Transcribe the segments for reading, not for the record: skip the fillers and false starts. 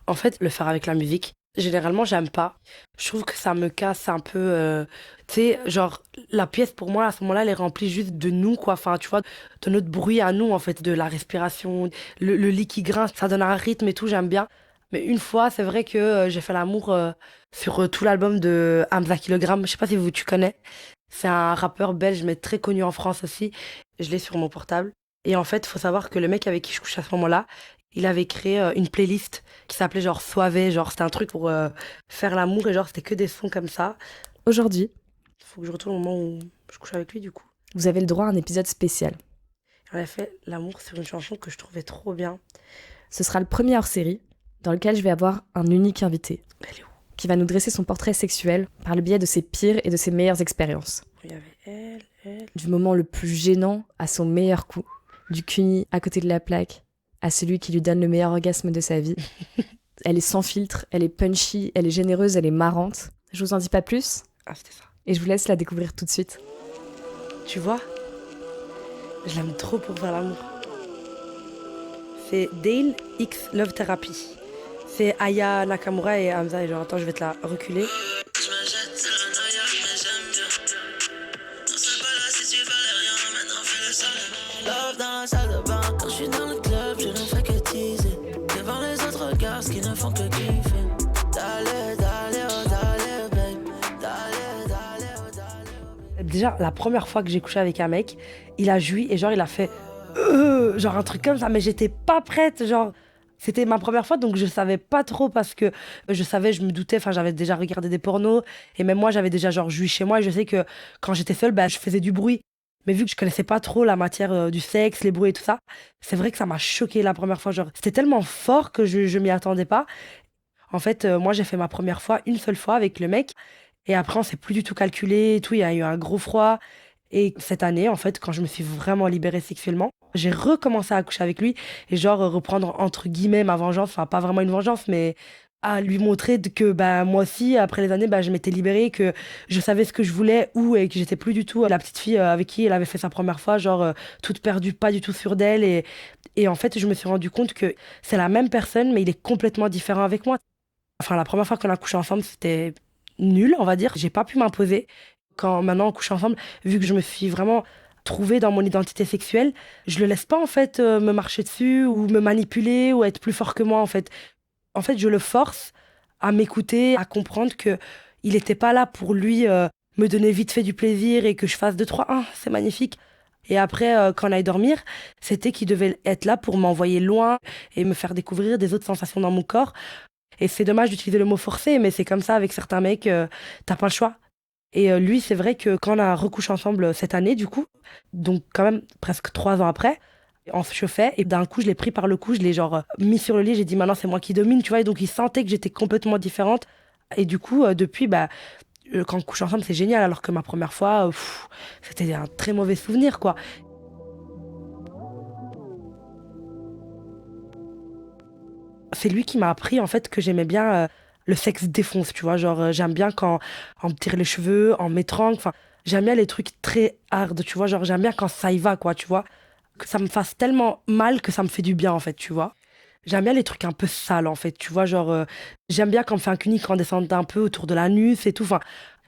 En fait, le faire avec la musique, généralement, j'aime pas. Je trouve que ça me casse un peu. Tu sais, genre, la pièce, pour moi, à ce moment-là, elle est remplie juste de nous, quoi. Enfin, tu vois, de notre bruit à nous, en fait, de la respiration, le lit qui grince, ça donne un rythme et tout, j'aime bien. Mais une fois, c'est vrai que j'ai fait l'amour sur tout l'album de Hamza Kilogramme. Je sais pas si tu connais. C'est un rappeur belge, mais très connu en France aussi. Je l'ai sur mon portable. Et en fait, il faut savoir que le mec avec qui je couche à ce moment-là, il avait créé une playlist qui s'appelait genre Soivé. Genre, c'était un truc pour faire l'amour et genre, c'était que des sons comme ça. Aujourd'hui, Faut que je retourne au moment où je couche avec lui, du coup. vous avez le droit à un épisode spécial. On a fait l'amour sur une chanson que je trouvais trop bien. Ce sera le premier hors-série dans lequel je vais avoir un unique invité Elle est où? qui va nous dresser son portrait sexuel par le biais de ses pires et de ses meilleures expériences. Il y avait elle. Du moment le plus gênant à son meilleur coup, du cuni à côté de la plaque à celui qui lui donne le meilleur orgasme de sa vie. Elle est sans filtre, elle est punchy, elle est généreuse, elle est marrante. Je vous en dis pas plus Ah, c'était ça. et je vous laisse la découvrir tout de suite. Tu vois, je l'aime trop pour faire l'amour. C'est Dale X Love Therapy. C'est Aya Nakamura et Hamza. Et genre, attends, je vais te la reculer. Love dans la salle de bain, quand je suis dans le club, je ne fais que teaser. Devant les autres regards, ce qui ne font que kiffer. Dale, dale, oh dale, babe. Dale, dale, oh dale, oh babe. Déjà, la première fois que j'ai couché avec un mec, il a joui et genre, il a fait genre un truc comme ça, mais j'étais pas prête. Genre, c'était ma première fois, donc je savais pas trop parce que je savais, je me doutais, enfin, j'avais déjà regardé des pornos et même moi, j'avais déjà genre joui chez moi et je sais que quand j'étais seule, bah, je faisais du bruit. Mais vu que je connaissais pas trop la matière du sexe, les bruits et tout ça, c'est vrai que ça m'a choqué la première fois. Genre, c'était tellement fort que je m'y attendais pas. En fait, moi, j'ai fait ma première fois une seule fois avec le mec. Et après, on s'est plus du tout calculé et tout. Il y a eu un gros froid. Et cette année, en fait, quand je me suis vraiment libérée sexuellement, j'ai recommencé à coucher avec lui et genre reprendre entre guillemets ma vengeance. Enfin, pas vraiment une vengeance, mais à lui montrer que bah, moi aussi, après les années, bah, je m'étais libérée, que je savais ce que je voulais, où, et que j'étais plus du tout la petite fille avec qui elle avait fait sa première fois, genre toute perdue, pas du tout sûre d'elle. Et en fait, je me suis rendu compte que c'est la même personne, mais il est complètement différent avec moi. Enfin, la première fois qu'on a couché ensemble, c'était nul, on va dire. J'ai pas pu m'imposer. Quand maintenant on couche ensemble, vu que je me suis vraiment trouvée dans mon identité sexuelle, je le laisse pas en fait me marcher dessus ou me manipuler ou être plus fort que moi en fait. En fait, je le force à m'écouter, à comprendre que il était pas là pour lui me donner vite fait du plaisir et que je fasse deux trois ah, c'est magnifique. Et après, quand on aille dormir, c'était qu'il devait être là pour m'envoyer loin et me faire découvrir des autres sensations dans mon corps. Et c'est dommage d'utiliser le mot forcé, mais c'est comme ça avec certains mecs, t'as pas le choix. Et lui, c'est vrai que quand on a recouché ensemble cette année, du coup, donc quand même presque 3 ans après, on se chauffait et d'un coup, je l'ai pris par le cou, je l'ai genre mis sur le lit, j'ai dit maintenant c'est moi qui domine, tu vois, et donc il sentait que j'étais complètement différente. Et du coup, depuis, bah, quand on couche ensemble, c'est génial, alors que ma première fois, c'était un très mauvais souvenir, quoi. C'est lui qui m'a appris en fait que j'aimais bien le sexe défonce, tu vois. Genre, j'aime bien quand on me tire les cheveux, on m'étrangle. Enfin, j'aime bien les trucs très hard, tu vois. Genre, j'aime bien quand ça y va, quoi, tu vois. Que ça me fasse tellement mal que ça me fait du bien, en fait, tu vois. J'aime bien les trucs un peu sales, en fait, tu vois. Genre, j'aime bien quand on me fait un cuni, quand on descend un peu autour de l'anus et tout. Enfin,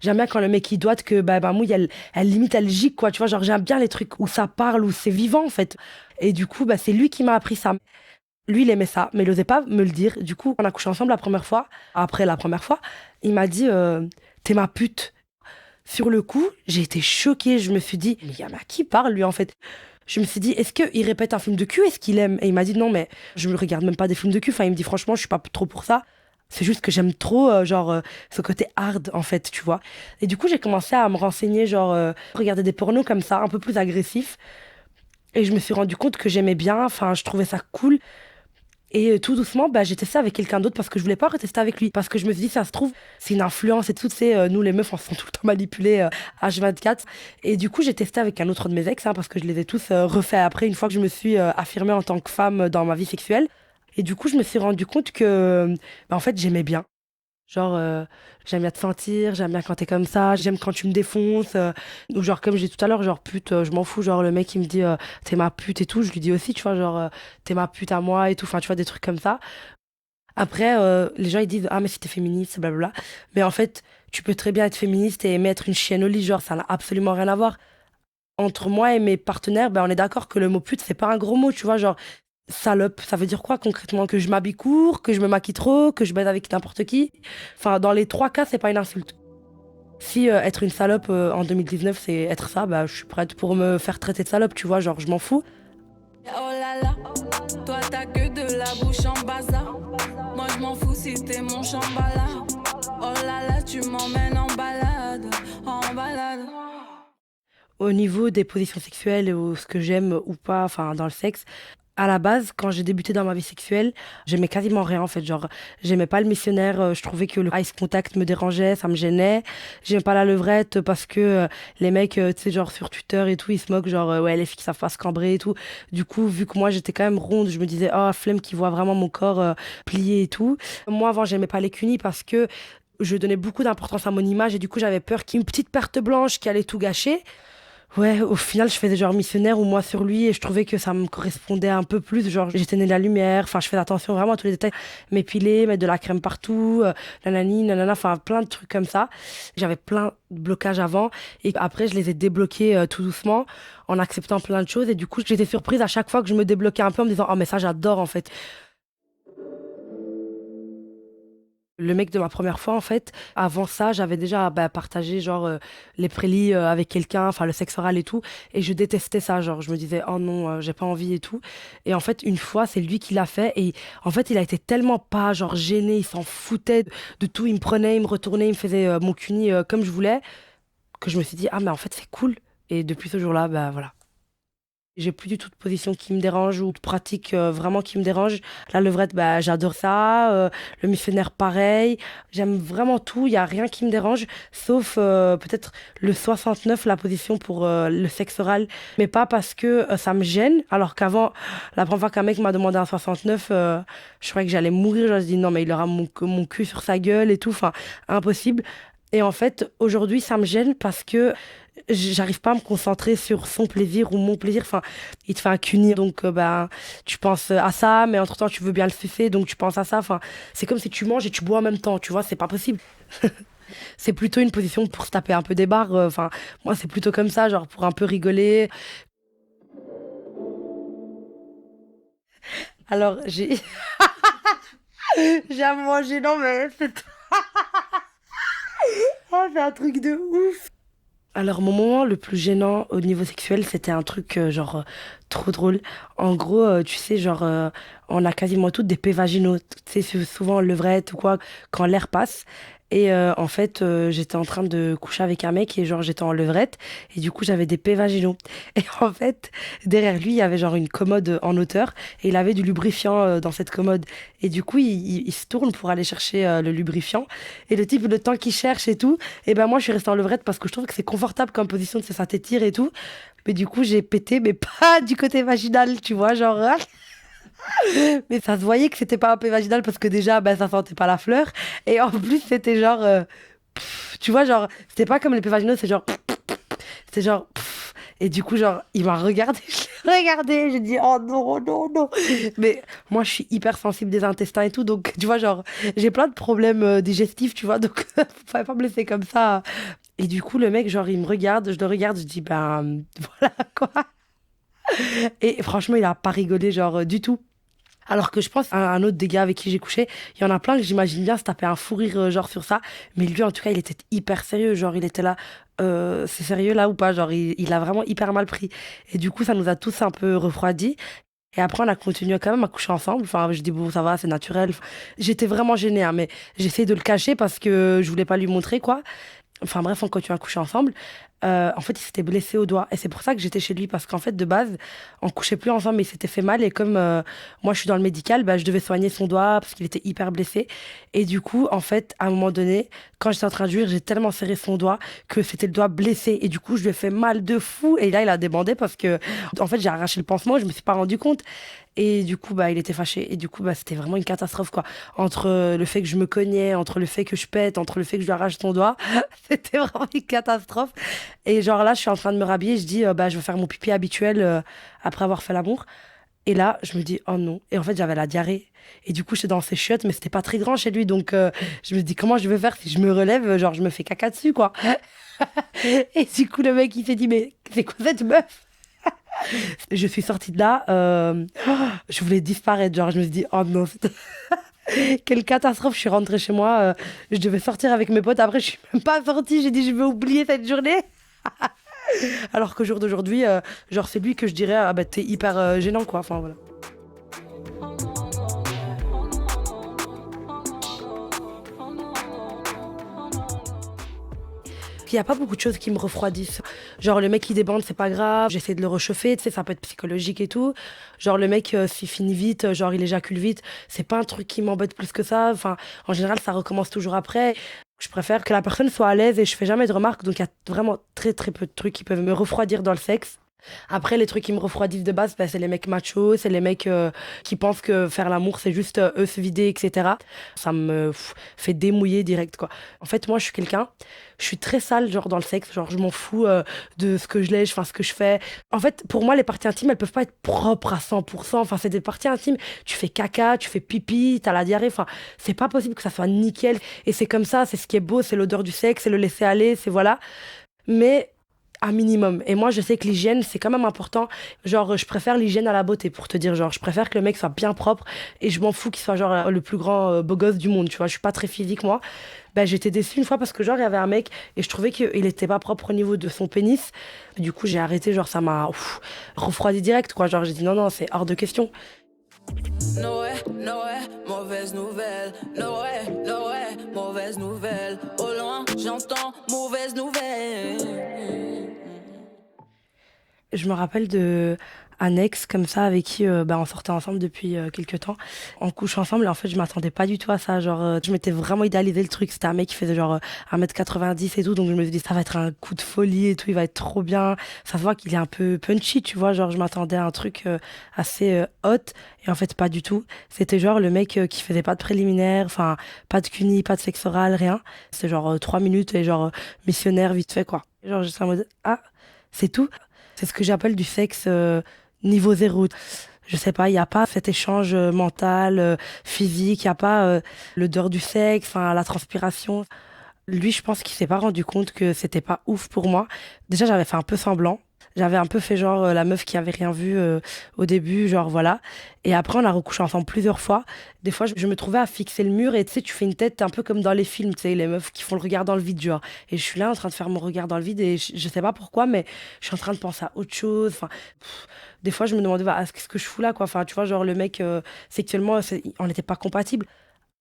j'aime bien quand le mec il doite que bah mouille, elle limite, elle gicle, quoi, tu vois. Genre, j'aime bien les trucs où ça parle, où c'est vivant, en fait. Et du coup, bah, c'est lui qui m'a appris ça. Lui, il aimait ça, mais il n'osait pas me le dire. Du coup, on a couché ensemble la première fois. Après la première fois, il m'a dit t'es ma pute. Sur le coup, j'ai été choquée. Je me suis dit mais à qui parle lui en fait? Je me suis dit est-ce qu'il répète un film de cul? Est-ce qu'il aime? Et il m'a dit non, mais je ne regarde même pas des films de cul. Enfin, il me dit franchement, je suis pas trop pour ça. C'est juste que j'aime trop, ce côté hard, en fait, tu vois. Et du coup, j'ai commencé à me renseigner, regarder des pornos comme ça, un peu plus agressifs. Et je me suis rendu compte que j'aimais bien, enfin, je trouvais ça cool. Et tout doucement, bah, j'ai testé avec quelqu'un d'autre parce que je voulais pas retester avec lui. Parce que je me suis dit, ça se trouve, c'est une influence et tout, tu sais, nous les meufs, on se sent tout le temps manipulées H24. Et du coup, j'ai testé avec un autre de mes ex, hein, parce que je les ai tous refaits après, une fois que je me suis affirmée en tant que femme dans ma vie sexuelle. Et du coup, je me suis rendu compte que, bah, en fait, j'aimais bien. Genre, j'aime bien te sentir, j'aime bien quand t'es comme ça, j'aime quand tu me défonces. Ou genre, comme j'ai dit tout à l'heure, genre, pute, je m'en fous. Genre, le mec, il me dit, t'es ma pute et tout. Je lui dis aussi, tu vois, genre, t'es ma pute à moi et tout. Enfin, tu vois, des trucs comme ça. Après, les gens ils disent ah mais si t'es féministe, blablabla. Mais en fait, tu peux très bien être féministe et aimer être une chienne au lit, genre ça n'a absolument rien à voir. Entre moi et mes partenaires, ben on est d'accord que le mot pute c'est pas un gros mot, tu vois, genre salope, ça veut dire quoi concrètement? Que je m'habille court, que je me maquille trop, que je baise avec n'importe qui. Enfin, dans les trois cas, c'est pas une insulte. Si être une salope en 2019 c'est être ça, bah je suis prête pour me faire traiter de salope, tu vois, genre je m'en fous. Oh là là, toi t'as que de la bouche en bazar. Moi je m'en fous si t'es mon chambala. Oh là là, tu m'emmènes en balade, en balade. Au niveau des positions sexuelles ou ce que j'aime ou pas, enfin dans le sexe, à la base, quand j'ai débuté dans ma vie sexuelle, j'aimais quasiment rien en fait. Genre, j'aimais pas le missionnaire, je trouvais que le ice contact me dérangeait, ça me gênait. J'aimais pas la levrette parce que les mecs, tu sais, genre sur Twitter et tout, ils se moquent, genre, ouais, les filles qui savent pas se cambrer et tout. Du coup, vu que moi j'étais quand même ronde, je me disais, oh, flemme qui voit vraiment mon corps plié et tout. Moi, avant, j'aimais pas les cunis parce que je donnais beaucoup d'importance à mon image et du coup, j'avais peur qu'il y ait une petite perte blanche qui allait tout gâcher. Ouais, au final, je faisais genre missionnaire ou moi sur lui et je trouvais que ça me correspondait un peu plus. Genre, j'éteignais la lumière, enfin, je faisais attention vraiment à tous les détails. M'épiler, mettre de la crème partout, nanani, nanana, enfin, plein de trucs comme ça. J'avais plein de blocages avant et après, je les ai débloqués tout doucement en acceptant plein de choses. Et du coup, j'étais surprise à chaque fois que je me débloquais un peu en me disant, oh, mais ça, j'adore en fait. Le mec de ma première fois, en fait, avant ça, j'avais déjà partagé genre les prélis avec quelqu'un, enfin le sexe oral et tout, et je détestais ça, genre je me disais oh non, j'ai pas envie et tout. Et en fait, une fois, c'est lui qui l'a fait et en fait, il a été tellement pas genre gêné, il s'en foutait de tout, il me prenait, il me retournait, il me faisait mon cuni comme je voulais, que je me suis dit ah mais en fait, c'est cool. Et depuis ce jour-là, bah voilà. J'ai plus du tout de position qui me dérange ou de pratique vraiment qui me dérange. La levrette, bah, j'adore ça. Le missionnaire, pareil. J'aime vraiment tout. Il n'y a rien qui me dérange, sauf peut-être le 69, la position pour le sexe oral. Mais pas parce que ça me gêne. Alors qu'avant, la première fois qu'un mec m'a demandé un 69, je croyais que j'allais mourir. Je me suis dit non, mais il aura mon cul sur sa gueule et tout. Enfin, impossible. Et en fait, aujourd'hui, ça me gêne parce que j'arrive pas à me concentrer sur son plaisir ou mon plaisir. Enfin, il te fait un cuni, donc ben, tu penses à ça, mais entre-temps, tu veux bien le sucer, donc tu penses à ça. Enfin, c'est comme si tu manges et tu bois en même temps, tu vois, c'est pas possible. C'est plutôt une position pour se taper un peu des barres. Enfin, moi, c'est plutôt comme ça, genre pour un peu rigoler. Alors, j'ai... j'ai à manger, non mais... Oh, c'est un truc de ouf. Alors, mon moment le plus gênant au niveau sexuel, c'était un truc genre trop drôle. En gros, tu sais, genre, on a quasiment toutes des P vaginaux. Tu sais, c'est souvent levrette ou quoi, quand l'air passe. Et en fait, j'étais en train de coucher avec un mec et genre, j'étais en levrette. Et du coup, j'avais des P vaginaux. Et en fait, derrière lui, il y avait genre une commode en hauteur. Et il avait du lubrifiant dans cette commode. Et du coup, il se tourne pour aller chercher le lubrifiant. Et le type, le temps qu'il cherche et tout, et ben moi, je suis restée en levrette parce que je trouve que c'est confortable comme position, ça t'étire et tout. Mais du coup, j'ai pété, mais pas du côté vaginal, tu vois, genre... Mais ça se voyait que c'était pas un peu vaginal parce que déjà, ben, ça sentait pas la fleur. Et en plus, c'était genre... tu vois, genre, c'était pas comme les P vaginaux, c'est genre... c'était genre... Et du coup, genre, il m'a regardé, je l'ai regardé, j'ai dit, oh non, non, non. Mais moi, je suis hyper sensible des intestins et tout, donc, tu vois, genre, j'ai plein de problèmes digestifs, tu vois, donc, faut pas me laisser comme ça. Et du coup, le mec, genre, il me regarde, je le regarde, je dis, ben, voilà, quoi. Et franchement, il a pas rigolé, genre, du tout. Alors que je pense à un autre des gars avec qui j'ai couché, il y en a plein que j'imagine bien se taper un fou rire genre sur ça. Mais lui, en tout cas, il était hyper sérieux. Genre, il était là, c'est sérieux là ou pas? Genre, il a vraiment hyper mal pris. Et du coup, ça nous a tous un peu refroidis. Et après, on a continué quand même à coucher ensemble. Enfin, je dis, bon, ça va, c'est naturel. J'étais vraiment gênée, hein, mais j'essayais de le cacher parce que je voulais pas lui montrer, quoi. Enfin bref, on continue à coucher ensemble. En fait, il s'était blessé au doigt. Et c'est pour ça que j'étais chez lui. Parce qu'en fait, de base, on couchait plus ensemble, mais il s'était fait mal. Et comme moi, je suis dans le médical, bah, je devais soigner son doigt parce qu'il était hyper blessé. Et du coup, en fait, à un moment donné, quand j'étais en train de jouir, j'ai tellement serré son doigt que c'était le doigt blessé. Et du coup, je lui ai fait mal de fou. Et là, il a débandé parce que, en fait, j'ai arraché le pansement. Je me suis pas rendu compte. Et du coup, bah, il était fâché. Et du coup, bah, c'était vraiment une catastrophe, quoi. Entre le fait que je me cognais, entre le fait que je pète, entre le fait que je lui arrache son doigt, c'était vraiment une catastrophe. Et genre là, je suis en train de me rhabiller. Je dis, bah, je vais faire mon pipi habituel après avoir fait l'amour. Et là, je me dis, oh non. Et en fait, j'avais la diarrhée. Et du coup, j'étais dans ses chiottes, mais c'était pas très grand chez lui. Donc, je me dis, comment je vais faire si je me relève? Genre, je me fais caca dessus, quoi. Et du coup, le mec, il s'est dit, mais c'est quoi cette meuf? Je suis sortie de là, je voulais disparaître. Genre, je me suis dit, oh non, quelle catastrophe. Je suis rentrée chez moi, je devais sortir avec mes potes. Après, je suis même pas sortie. J'ai dit, je vais oublier cette journée. Alors qu'au jour d'aujourd'hui, genre, c'est lui que je dirais, ah bah, t'es hyper gênant, quoi. Enfin, voilà. Il n'y a pas beaucoup de choses qui me refroidissent. Genre, le mec qui débande, c'est pas grave. J'essaie de le réchauffer, tu sais, ça peut être psychologique et tout. Genre, le mec, s'il finit vite, genre, il éjacule vite, c'est pas un truc qui m'embête plus que ça. Enfin, en général, ça recommence toujours après. Je préfère que la personne soit à l'aise et je fais jamais de remarques. Donc, il y a vraiment très, très peu de trucs qui peuvent me refroidir dans le sexe. Après, les trucs qui me refroidissent de base, bah, c'est les mecs machos, c'est les mecs qui pensent que faire l'amour, c'est juste eux se vider, etc. Ça me fait démouiller direct, quoi. En fait, moi, je suis très sale, genre, dans le sexe. Genre, je m'en fous de ce que je lèche, enfin, ce que je fais. En fait, pour moi, les parties intimes, elles peuvent pas être propres à 100%. Enfin, c'est des parties intimes. Tu fais caca, tu fais pipi, t'as la diarrhée. Enfin, c'est pas possible que ça soit nickel. Et c'est comme ça, c'est ce qui est beau, c'est l'odeur du sexe, c'est le laisser aller, c'est voilà. Mais un minimum. Et moi, je sais que l'hygiène, c'est quand même important. Genre, je préfère l'hygiène à la beauté, pour te dire. Genre, je préfère que le mec soit bien propre et je m'en fous qu'il soit, genre, le plus grand beau gosse du monde, tu vois. Je suis pas très physique, moi. Ben, j'étais déçue une fois parce que, genre, il y avait un mec et je trouvais qu'il était pas propre au niveau de son pénis. Du coup, j'ai arrêté. Genre, ça m'a refroidi direct, quoi. Genre, j'ai dit non, c'est hors de question. Noé, mauvaise nouvelle. Noé, mauvaise nouvelle. Au loin, j'entends mauvaise nouvelle. Je me rappelle de un ex comme ça avec qui on sortait ensemble depuis quelques temps. On couche ensemble et en fait je m'attendais pas du tout à ça. Genre je m'étais vraiment idéalisé le truc. C'était un mec qui faisait genre 1m90 et tout. Donc je me suis dit ça va être un coup de folie et tout. Il va être trop bien. Ça se voit qu'il est un peu punchy, tu vois. Genre je m'attendais à un truc assez hot et en fait pas du tout. C'était genre le mec qui faisait pas de préliminaire. Enfin pas de cuni, pas de sexe oral, rien. C'était genre 3 minutes et genre missionnaire vite fait quoi. Genre j'étais en mode ah c'est tout. C'est ce que j'appelle du sexe niveau zéro. Je sais pas, il n'y a pas cet échange mental, physique, il n'y a pas l'odeur du sexe, enfin, la transpiration. Lui, je pense qu'il s'est pas rendu compte que c'était pas ouf pour moi. Déjà, j'avais fait un peu semblant. J'avais un peu fait genre la meuf qui avait rien vu au début, genre voilà. Et après, on a recouché ensemble plusieurs fois. Des fois, je me trouvais à fixer le mur et tu sais, tu fais une tête un peu comme dans les films, tu sais, les meufs qui font le regard dans le vide, genre. Et je suis là en train de faire mon regard dans le vide et je sais pas pourquoi, mais je suis en train de penser à autre chose. Enfin, des fois, je me demandais, bah, qu'est-ce que je fous là, quoi. Enfin, tu vois, genre le mec, sexuellement, on n'était pas compatibles.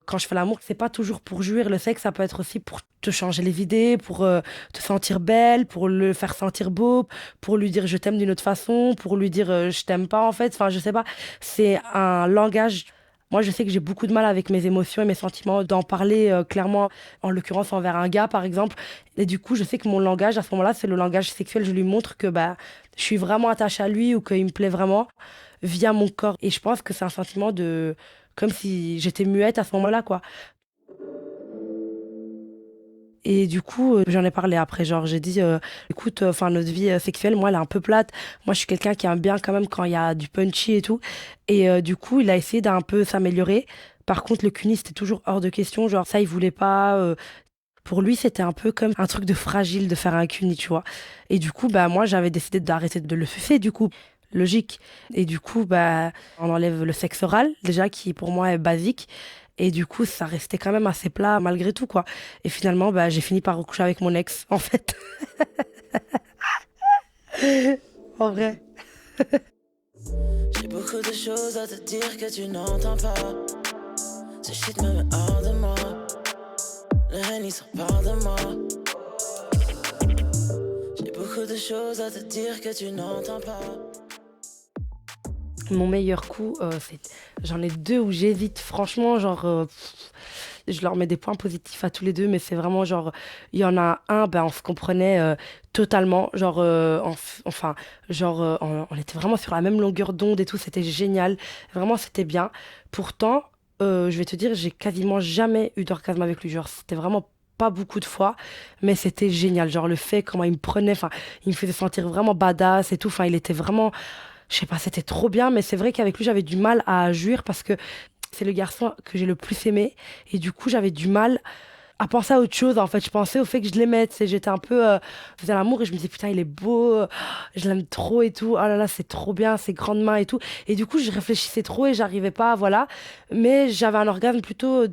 Quand je fais l'amour, c'est pas toujours pour jouir. Le sexe, ça peut être aussi pour te changer les idées, pour te sentir belle, pour le faire sentir beau, pour lui dire je t'aime d'une autre façon, pour lui dire je t'aime pas en fait. Enfin, je sais pas. C'est un langage. Moi, je sais que j'ai beaucoup de mal avec mes émotions et mes sentiments, d'en parler clairement, en l'occurrence envers un gars par exemple. Et du coup, je sais que mon langage à ce moment-là, c'est le langage sexuel. Je lui montre que bah, je suis vraiment attachée à lui ou qu'il me plaît vraiment via mon corps. Et je pense que c'est un sentiment de comme si j'étais muette à ce moment-là, quoi. Et du coup, j'en ai parlé après, genre j'ai dit, écoute, enfin notre vie sexuelle, moi, elle est un peu plate. Moi, je suis quelqu'un qui aime bien quand même quand il y a du punchy et tout. Et du coup, il a essayé d'un peu s'améliorer. Par contre, le cuni, c'était toujours hors de question. Genre ça, il voulait pas. Pour lui, c'était un peu comme un truc de fragile de faire un cuni, tu vois. Et du coup, bah moi, j'avais décidé d'arrêter de le sucer, du coup. Logique. Et du coup, bah, on enlève le sexe oral, déjà, qui pour moi est basique. Et du coup, ça restait quand même assez plat malgré tout, quoi. Et finalement, bah, j'ai fini par recoucher avec mon ex, en fait. En vrai. J'ai beaucoup de choses à te dire que tu n'entends pas. Ce shit me met hors de moi. Le Henny s'empare de moi. J'ai beaucoup de choses à te dire que tu n'entends pas. Mon meilleur coup, j'en ai 2 où j'hésite. Franchement, genre, je leur mets des points positifs à tous les 2, mais c'est vraiment genre, il y en a un, ben, on se comprenait totalement. Genre, on était vraiment sur la même longueur d'onde et tout, c'était génial. Vraiment, c'était bien. Pourtant, je vais te dire, j'ai quasiment jamais eu d'orgasme avec lui. Genre, c'était vraiment pas beaucoup de fois, mais c'était génial. Genre, le fait, comment il me prenait, enfin, il me faisait sentir vraiment badass et tout. Enfin, il était vraiment. je sais pas, c'était trop bien, mais c'est vrai qu'avec lui, j'avais du mal à jouir parce que c'est le garçon que j'ai le plus aimé. Et du coup, j'avais du mal à penser à autre chose. En fait, je pensais au fait que je l'aimais. Tu sais, j'étais un peu. Je faisais l'amour et je me disais, putain, il est beau, je l'aime trop et tout. Oh là là, c'est trop bien, ses grandes mains et tout. Et du coup, je réfléchissais trop et j'arrivais pas, voilà. Mais j'avais un orgasme plutôt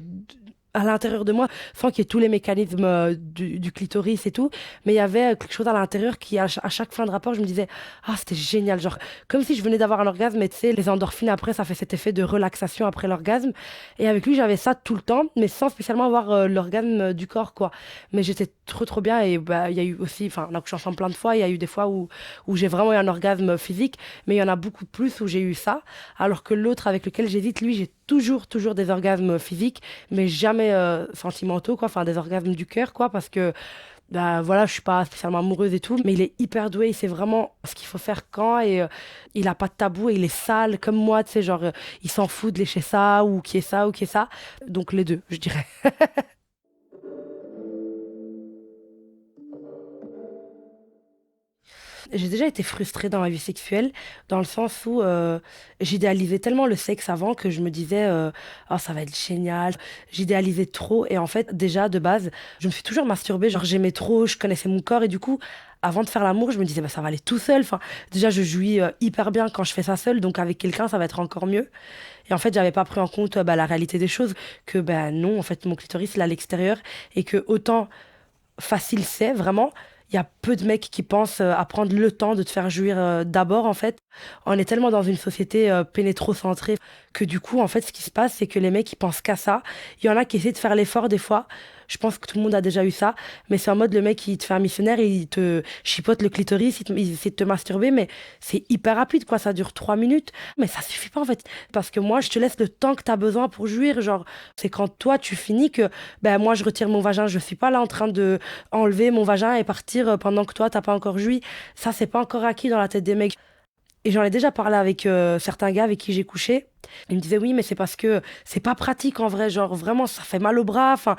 à l'intérieur de moi, sans qu'il y ait tous les mécanismes du clitoris et tout, mais il y avait quelque chose à l'intérieur qui, à chaque fin de rapport, je me disais, ah, c'était génial, genre, comme si je venais d'avoir un orgasme, mais tu sais, les endorphines après, ça fait cet effet de relaxation après l'orgasme, et avec lui, j'avais ça tout le temps, mais sans spécialement avoir l'orgasme du corps, quoi. Mais j'étais trop, trop bien, et bah, il y a eu aussi, enfin, on a couché ensemble plein de fois, il y a eu des fois où j'ai vraiment eu un orgasme physique, mais il y en a beaucoup plus où j'ai eu ça, alors que l'autre avec lequel j'hésite, lui, j'ai toujours des orgasmes physiques, mais jamais sentimentaux, quoi, enfin des orgasmes du cœur, quoi, parce que bah, voilà, je suis pas spécialement amoureuse et tout, mais il est hyper doué, il sait vraiment ce qu'il faut faire quand, et il a pas de tabou, et il est sale comme moi, tu sais, genre, il s'en fout de lécher ça, ou qui est ça, ou qui est ça, donc les deux, je dirais. J'ai déjà été frustrée dans ma vie sexuelle, dans le sens où j'idéalisais tellement le sexe avant que je me disais, oh, ça va être génial. J'idéalisais trop. Et en fait, déjà, de base, je me suis toujours masturbée. Genre, j'aimais trop, je connaissais mon corps. Et du coup, avant de faire l'amour, je me disais, bah, ça va aller tout seul. Enfin, déjà, je jouis hyper bien quand je fais ça seule. Donc, avec quelqu'un, ça va être encore mieux. Et en fait, j'avais pas pris en compte bah, la réalité des choses. Que, ben non, en fait, mon clitoris, il est à l'extérieur. Et que autant facile c'est, vraiment. Il y a peu de mecs qui pensent à prendre le temps de te faire jouir d'abord, en fait. On est tellement dans une société pénétrocentrée que du coup, en fait, ce qui se passe, c'est que les mecs, ils pensent qu'à ça. Il y en a qui essaient de faire l'effort des fois. Je pense que tout le monde a déjà eu ça. Mais c'est en mode, le mec, il te fait un missionnaire et il te chipote le clitoris, il essaie de te masturber, mais c'est hyper rapide, quoi. Ça dure 3 minutes. Mais ça suffit pas, en fait. Parce que moi, je te laisse le temps que tu as besoin pour jouir. Genre, c'est quand toi, tu finis que, ben, moi, je retire mon vagin. Je suis pas là en train de enlever mon vagin et partir pendant que toi, t'as pas encore joui. Ça, c'est pas encore acquis dans la tête des mecs. Et j'en ai déjà parlé avec certains gars avec qui j'ai couché. Ils me disaient, oui, mais c'est parce que c'est pas pratique en vrai. Genre, vraiment, ça fait mal au bras. Enfin,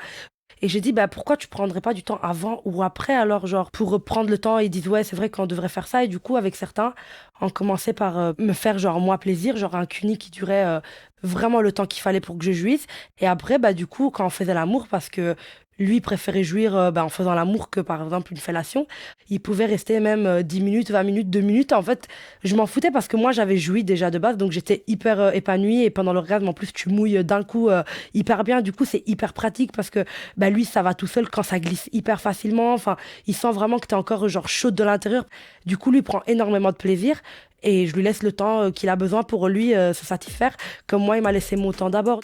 et j'ai dit, bah, pourquoi tu prendrais pas du temps avant ou après, alors, genre, pour prendre le temps. Ils disent, ouais, c'est vrai qu'on devrait faire ça. Et du coup, avec certains, on commençait par me faire, genre, moi, plaisir, genre, un cuni qui durait vraiment le temps qu'il fallait pour que je jouisse. Et après, bah, du coup, quand on faisait l'amour, parce que lui préférait jouir bah, en faisant l'amour que, par exemple, une fellation, il pouvait rester même 10 minutes, 20 minutes, 2 minutes. En fait, je m'en foutais parce que moi, j'avais joui déjà de base, donc j'étais hyper épanouie. Et pendant l'orgasme, en plus, tu mouilles d'un coup hyper bien. Du coup, c'est hyper pratique parce que bah, lui, ça va tout seul quand ça glisse hyper facilement. Enfin, il sent vraiment que t'es encore genre chaude de l'intérieur. Du coup, lui prend énormément de plaisir. Et je lui laisse le temps qu'il a besoin pour lui se satisfaire. Comme moi, il m'a laissé mon temps d'abord.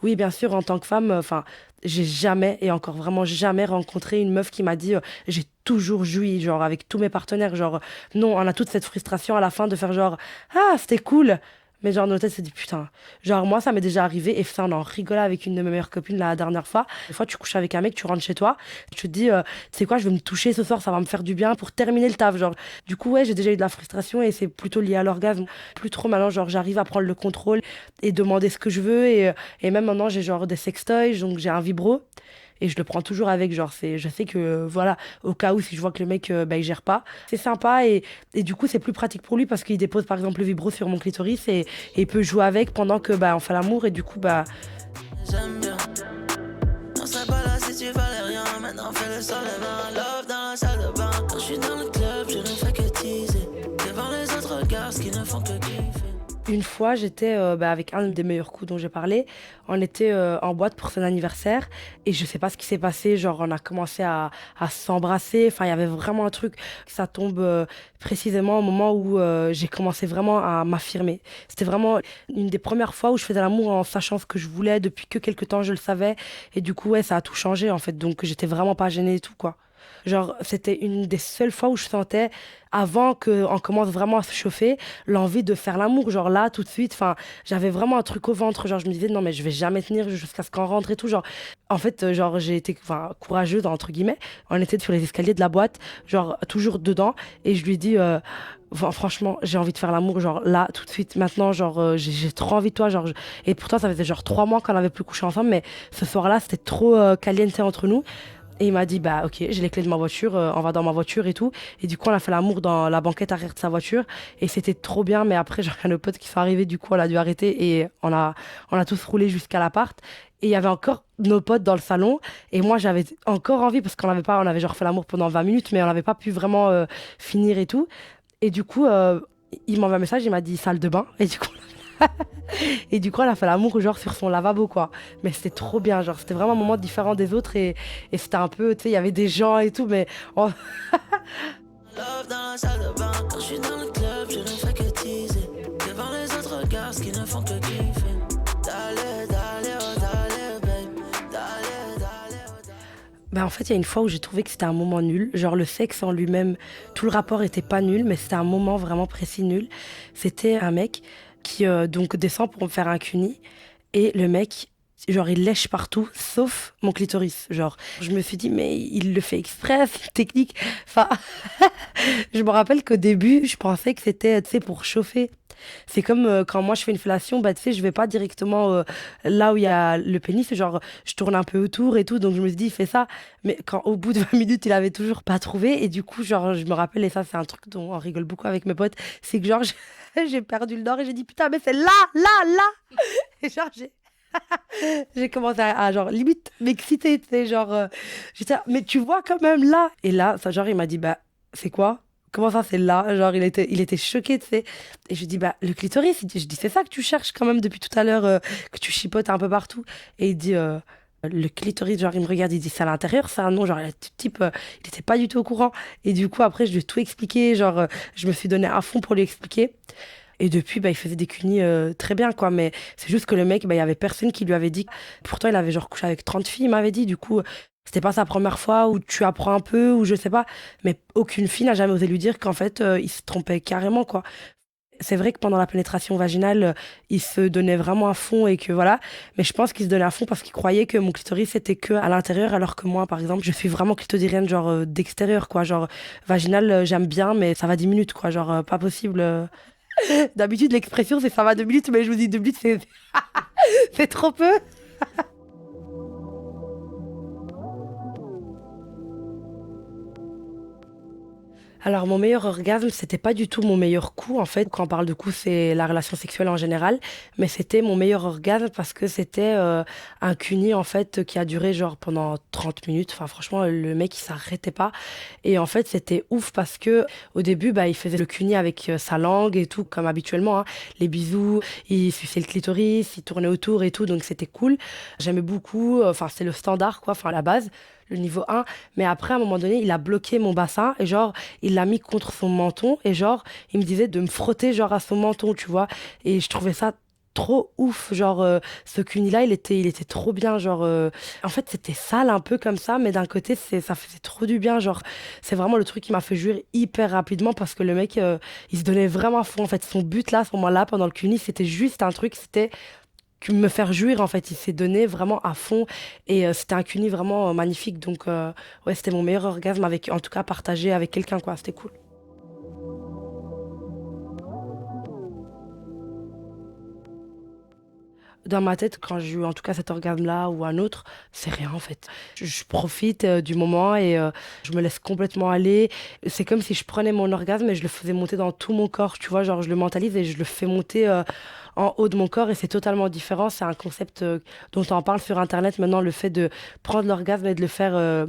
Oui, bien sûr, en tant que femme, enfin, j'ai jamais et encore vraiment jamais rencontré une meuf qui m'a dit j'ai toujours joui, genre avec tous mes partenaires, genre non, on a toute cette frustration à la fin de faire genre ah, c'était cool. Mais genre, dans notre tête, c'est dit putain. Genre, moi, ça m'est déjà arrivé et ça, on en rigolait avec une de mes meilleures copines la dernière fois. Des fois, tu couches avec un mec, tu rentres chez toi, tu te dis, tu sais quoi, je vais me toucher ce soir, ça va me faire du bien pour terminer le taf. Genre, du coup, ouais, j'ai déjà eu de la frustration et c'est plutôt lié à l'orgasme. Plus trop maintenant, genre, j'arrive à prendre le contrôle et demander ce que je veux. Et même maintenant, j'ai genre des sextoys, donc j'ai un vibro. Et je le prends toujours avec, genre, je sais que, voilà, au cas où, si je vois que le mec, bah, il gère pas, c'est sympa et du coup, c'est plus pratique pour lui parce qu'il dépose, par exemple, le vibro sur mon clitoris et il peut jouer avec pendant que, bah, on fait l'amour et du coup, bah... J'aime bien. On serait pas là si tu valais rien. Maintenant, fais le sol et main. Love dans la salle de bain. Quand je suis dans le club, je ne fais que teaser. Devant les autres regards, ce qui ne font que kiffer. Une fois, j'étais bah, avec un des meilleurs coups dont j'ai parlé. On était en boîte pour son anniversaire et je sais pas ce qui s'est passé. Genre, on a commencé à s'embrasser. Enfin, il y avait vraiment un truc. Ça tombe précisément au moment où j'ai commencé vraiment à m'affirmer. C'était vraiment une des premières fois où je faisais l'amour en sachant ce que je voulais. Depuis que quelques temps, je le savais. Et du coup, ouais, ça a tout changé en fait. Donc, j'étais vraiment pas gênée et tout, quoi. Genre, c'était une des seules fois où je sentais, avant qu'on commence vraiment à se chauffer, l'envie de faire l'amour. Genre là, tout de suite, enfin, j'avais vraiment un truc au ventre. Genre, je me disais, non, mais je vais jamais tenir jusqu'à ce qu'on rentre et tout. Genre, en fait, genre, j'ai été enfin, courageuse, entre guillemets. On était sur les escaliers de la boîte, genre, toujours dedans. Et je lui ai dit, franchement, j'ai envie de faire l'amour, genre là, tout de suite, maintenant, genre, j'ai trop envie de toi. Genre, et pourtant, ça faisait genre 3 mois qu'on n'avait plus couché ensemble, mais ce soir-là, c'était trop caliente entre nous. Et il m'a dit, bah ok, j'ai les clés de ma voiture, on va dans ma voiture et tout. Et du coup, on a fait l'amour dans la banquette arrière de sa voiture. Et c'était trop bien, mais après, j'ai nos potes qui sont arrivés, du coup, on a dû arrêter et on a tous roulé jusqu'à l'appart. Et il y avait encore nos potes dans le salon. Et moi, j'avais encore envie, parce on avait genre fait l'amour pendant 20 minutes, mais on n'avait pas pu vraiment finir et tout. Et du coup, il m'envoie un message, il m'a dit salle de bain. Et du coup, elle a fait l'amour genre sur son lavabo, quoi. Mais c'était trop bien, genre c'était vraiment un moment différent des autres et c'était un peu, tu sais, il y avait des gens et tout, mais Love dans la salle de bain. Quand je suis dans le club, je ne fais que teaser. Devant les autres gars, qui ne font que kiffer. Dale, dale, oh dale, babe. Dale, dale, oh dale. bah, en fait, il y a une fois où j'ai trouvé que c'était un moment nul. Genre le sexe en lui-même, tout le rapport était pas nul, mais c'était un moment vraiment précis nul. C'était un mec qui donc descend pour me faire un cuni et le mec genre il lèche partout sauf mon clitoris, genre je me suis dit mais il le fait exprès, c'est une technique, enfin je me rappelle qu'au début je pensais que c'était tu sais pour chauffer. C'est comme quand moi je fais une fellation, bah tu sais je vais pas directement là où il y a le pénis, genre je tourne un peu autour et tout, donc je me suis dit il fait ça, mais quand au bout de 20 minutes il avait toujours pas trouvé et du coup genre je me rappelle, et ça c'est un truc dont on rigole beaucoup avec mes potes, c'est que genre j'ai perdu le nord et j'ai dit putain mais c'est là, là, là et genre j'ai commencé à, genre limite m'exciter, tu sais, genre j'étais là, mais tu vois quand même là, et là ça genre il m'a dit bah c'est quoi, comment ça c'est là, genre il était choqué, tu sais, et je lui dis bah le clitoris, je dis c'est ça que tu cherches quand même depuis tout à l'heure, que tu chipotes un peu partout, et il dit le clitoris, genre il me regarde, il dit c'est à l'intérieur, c'est un nom, genre le type il était pas du tout au courant, et du coup après je lui ai tout expliqué, genre je me suis donné à fond pour lui expliquer. Et depuis, bah, il faisait des cunis très bien, quoi. Mais c'est juste que le mec, bah, il y avait personne qui lui avait dit. Pourtant, il avait genre couché avec 30 filles, il m'avait dit. Du coup, c'était pas sa première fois où tu apprends un peu, ou je sais pas. Mais aucune fille n'a jamais osé lui dire qu'en fait, il se trompait carrément, quoi. C'est vrai que pendant la pénétration vaginale, il se donnait vraiment à fond et que voilà. Mais je pense qu'il se donnait à fond parce qu'il croyait que mon clitoris c'était que à l'intérieur, alors que moi, par exemple, je suis vraiment clitoridienne, genre d'extérieur, quoi. Genre vaginal, j'aime bien, mais ça va 10 minutes, quoi. Genre pas possible. D'habitude, l'expression c'est ça va 2 minutes, mais je vous dis 2 minutes, c'est trop peu. Alors, mon meilleur orgasme, c'était pas du tout mon meilleur coup, en fait. Quand on parle de coup, c'est la relation sexuelle en général. Mais c'était mon meilleur orgasme parce que c'était un cuni, en fait, qui a duré genre pendant 30 minutes. Enfin, franchement, le mec, il s'arrêtait pas. Et en fait, c'était ouf parce que au début, bah, il faisait le cuni avec sa langue et tout, comme habituellement, hein. Les bisous, il suçait le clitoris, il tournait autour et tout. Donc, c'était cool. J'aimais beaucoup. Enfin, c'est le standard, quoi. Enfin, la base, le niveau 1. Mais après, à un moment donné, il a bloqué mon bassin et genre, il l'a mis contre son menton et genre, il me disait de me frotter genre à son menton, tu vois. Et je trouvais ça trop ouf, genre ce cuni-là, il était trop bien, genre en fait, c'était sale un peu comme ça, mais d'un côté, ça faisait trop du bien, genre c'est vraiment le truc qui m'a fait jouir hyper rapidement parce que le mec, il se donnait vraiment à fond. En fait, son but là, à ce moment-là, pendant le cuni, c'était juste un truc, c'était me faire jouir, en fait. Il s'est donné vraiment à fond et c'était un cuni vraiment magnifique, donc ouais, c'était mon meilleur orgasme, avec en tout cas partagé avec quelqu'un, quoi, c'était cool. Dans ma tête, quand j'ai eu en tout cas cet orgasme-là ou un autre, c'est rien, en fait. Je profite du moment et je me laisse complètement aller. C'est comme si je prenais mon orgasme et je le faisais monter dans tout mon corps, tu vois, genre je le mentalise et je le fais monter en haut de mon corps, et c'est totalement différent. C'est un concept dont on parle sur Internet maintenant, le fait de prendre l'orgasme et de le faire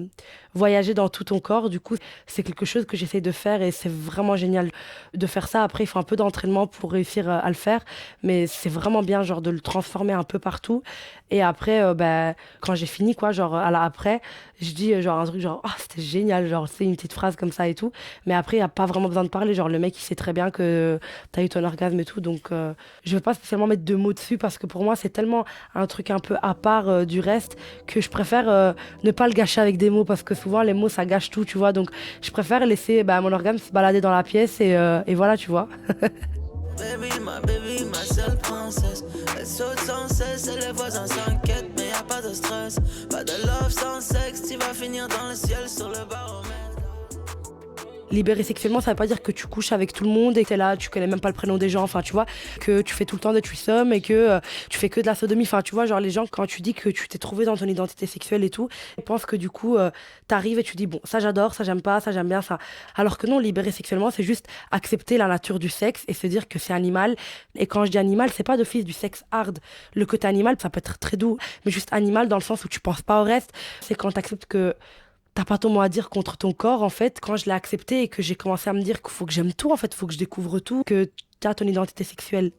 voyager dans tout ton corps. Du coup, c'est quelque chose que j'essaie de faire et c'est vraiment génial de faire ça. Après, il faut un peu d'entraînement pour réussir à le faire, mais c'est vraiment bien, genre de le transformer un peu partout. Et après, bah, quand j'ai fini, quoi, genre après, je dis genre un truc genre ah, c'était génial, genre c'est une petite phrase comme ça et tout. Mais après, il n'y a pas vraiment besoin de parler, genre le mec il sait très bien que t'as eu ton orgasme et tout, donc je veux pas spécialement mettre de mots dessus parce que pour moi c'est tellement un truc un peu à part du reste que je préfère ne pas le gâcher avec des mots, parce que souvent les mots ça gâche tout, tu vois. Donc je préfère laisser bah, mon orgasme se balader dans la pièce et voilà, tu vois. Baby, ma seule princesse. Elle saute sans cesse et les voisins s'inquiètent, mais y a pas de stress. Pas de love sans sexe, tu vas finir dans le ciel sur le baromètre. Libérer sexuellement, ça veut pas dire que tu couches avec tout le monde et que t'es là, tu connais même pas le prénom des gens, enfin tu vois, que tu fais tout le temps des threesomes et que tu fais que de la sodomie, enfin tu vois, genre les gens, quand tu dis que tu t'es trouvé dans ton identité sexuelle et tout, ils pensent que du coup, t'arrives et tu dis, bon, ça j'adore, ça j'aime pas, ça j'aime bien, ça. Alors que non, libérer sexuellement, c'est juste accepter la nature du sexe et se dire que c'est animal. Et quand je dis animal, c'est pas d'office du sexe hard. Le côté animal, ça peut être très doux, mais juste animal dans le sens où tu penses pas au reste, c'est quand t'acceptes que t'as pas ton mot à dire contre ton corps, en fait. Quand je l'ai accepté et que j'ai commencé à me dire qu'il faut que j'aime tout, en fait, il faut que je découvre tout, que t'as ton identité sexuelle.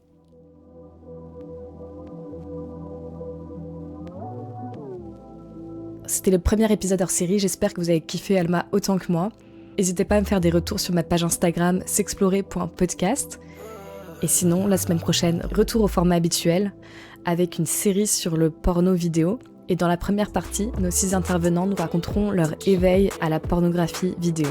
C'était le premier épisode hors série, j'espère que vous avez kiffé Alma autant que moi. N'hésitez pas à me faire des retours sur ma page Instagram s'explorer.podcast. Et sinon, la semaine prochaine, retour au format habituel, avec une série sur le porno vidéo. Et dans la première partie, nos 6 intervenants nous raconteront leur éveil à la pornographie vidéo.